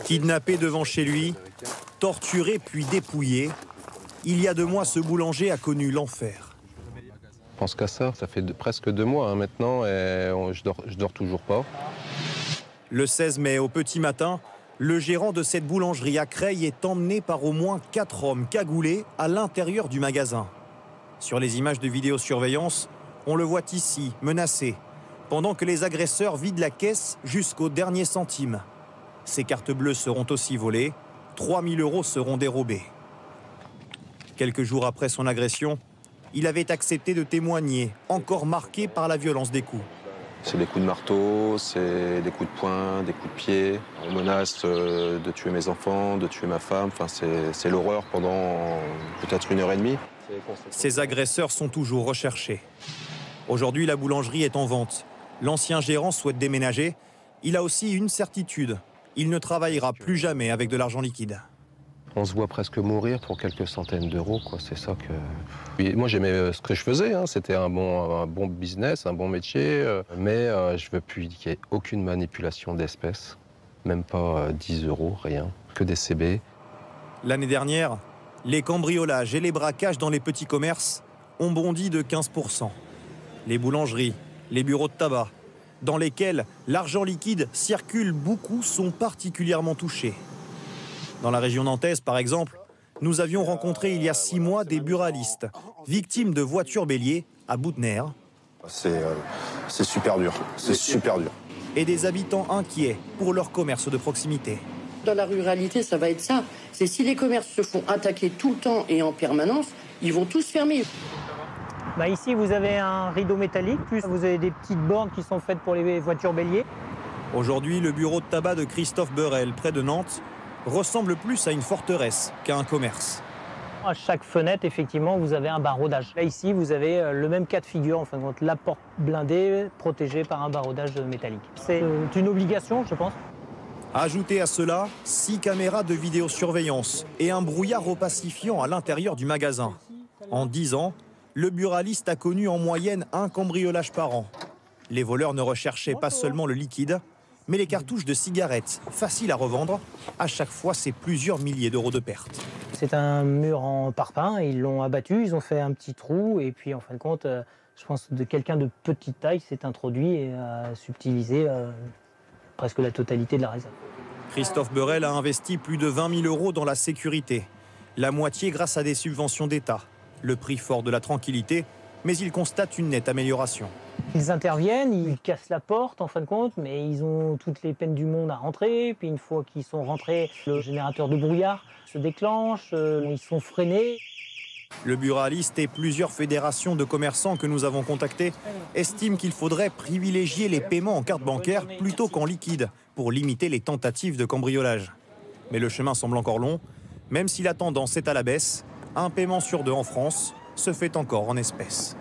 Kidnappé devant chez lui, torturé puis dépouillé, il y a 2 mois, ce boulanger a connu l'enfer. Je pense qu'à ça fait presque 2 mois maintenant et je dors toujours pas. Le 16 mai, au petit matin, le gérant de cette boulangerie à Creil est emmené par au moins 4 hommes cagoulés à l'intérieur du magasin. Sur les images de vidéosurveillance, on le voit ici, menacé, pendant que les agresseurs vident la caisse jusqu'au dernier centime. Ses cartes bleues seront aussi volées, 3 000 € seront dérobés. Quelques jours après son agression, il avait accepté de témoigner, encore marqué par la violence des coups. C'est des coups de marteau, c'est des coups de poing, des coups de pied. On menace de tuer mes enfants, de tuer ma femme. Enfin, c'est l'horreur pendant peut-être 1h30. Ces agresseurs sont toujours recherchés. Aujourd'hui, la boulangerie est en vente. L'ancien gérant souhaite déménager. Il a aussi une certitude. Il ne travaillera plus jamais avec de l'argent liquide. On se voit presque mourir pour quelques centaines d'euros, quoi. C'est ça que... Et moi, j'aimais ce que je faisais, hein. C'était un bon business, un bon métier. Mais je veux plus qu'il n'y ait aucune manipulation d'espèces. Même pas 10 €, rien. Que des CB. L'année dernière, les cambriolages et les braquages dans les petits commerces ont bondi de 15%. Les boulangeries, les bureaux de tabac, dans lesquels l'argent liquide circule beaucoup, sont particulièrement touchés. Dans la région nantaise, par exemple, nous avions rencontré il y a 6 mois des buralistes, victimes de voitures béliers à bout de nerfs. C'est super dur, c'est super dur. Et des habitants inquiets pour leur commerce de proximité. Dans la ruralité, ça va être ça. C'est si les commerces se font attaquer tout le temps et en permanence, ils vont tous fermer. Ici, vous avez un rideau métallique, plus vous avez des petites bornes qui sont faites pour les voitures béliers. Aujourd'hui, le bureau de tabac de Christophe Beurel, près de Nantes, ressemble plus à une forteresse qu'à un commerce. À chaque fenêtre, effectivement, vous avez un barodage. Là, ici, vous avez le même cas de figure, en fin de compte, la porte blindée, protégée par un barodage métallique. C'est une obligation, je pense. Ajoutez à cela 6 caméras de vidéosurveillance et un brouillard opacifiant à l'intérieur du magasin. En 10 ans, le buraliste a connu en moyenne un cambriolage par an. Les voleurs ne recherchaient pas seulement le liquide, mais les cartouches de cigarettes, faciles à revendre. À chaque fois, c'est plusieurs milliers d'euros de pertes. C'est un mur en parpaing, ils l'ont abattu, ils ont fait un petit trou, et puis en fin de compte, je pense que quelqu'un de petite taille s'est introduit et a subtilisé presque la totalité de la réserve. Christophe Beurel a investi plus de 20 000 € dans la sécurité, la moitié grâce à des subventions d'État. Le prix fort de la tranquillité, mais il constate une nette amélioration. Ils interviennent, ils cassent la porte en fin de compte, mais ils ont toutes les peines du monde à rentrer. Puis une fois qu'ils sont rentrés, le générateur de brouillard se déclenche, ils sont freinés. Le buraliste et plusieurs fédérations de commerçants que nous avons contactés estiment qu'il faudrait privilégier les paiements en carte bancaire plutôt qu'en liquide pour limiter les tentatives de cambriolage. Mais le chemin semble encore long. Même si la tendance est à la baisse, un paiement sur 2 en France se fait encore en espèces.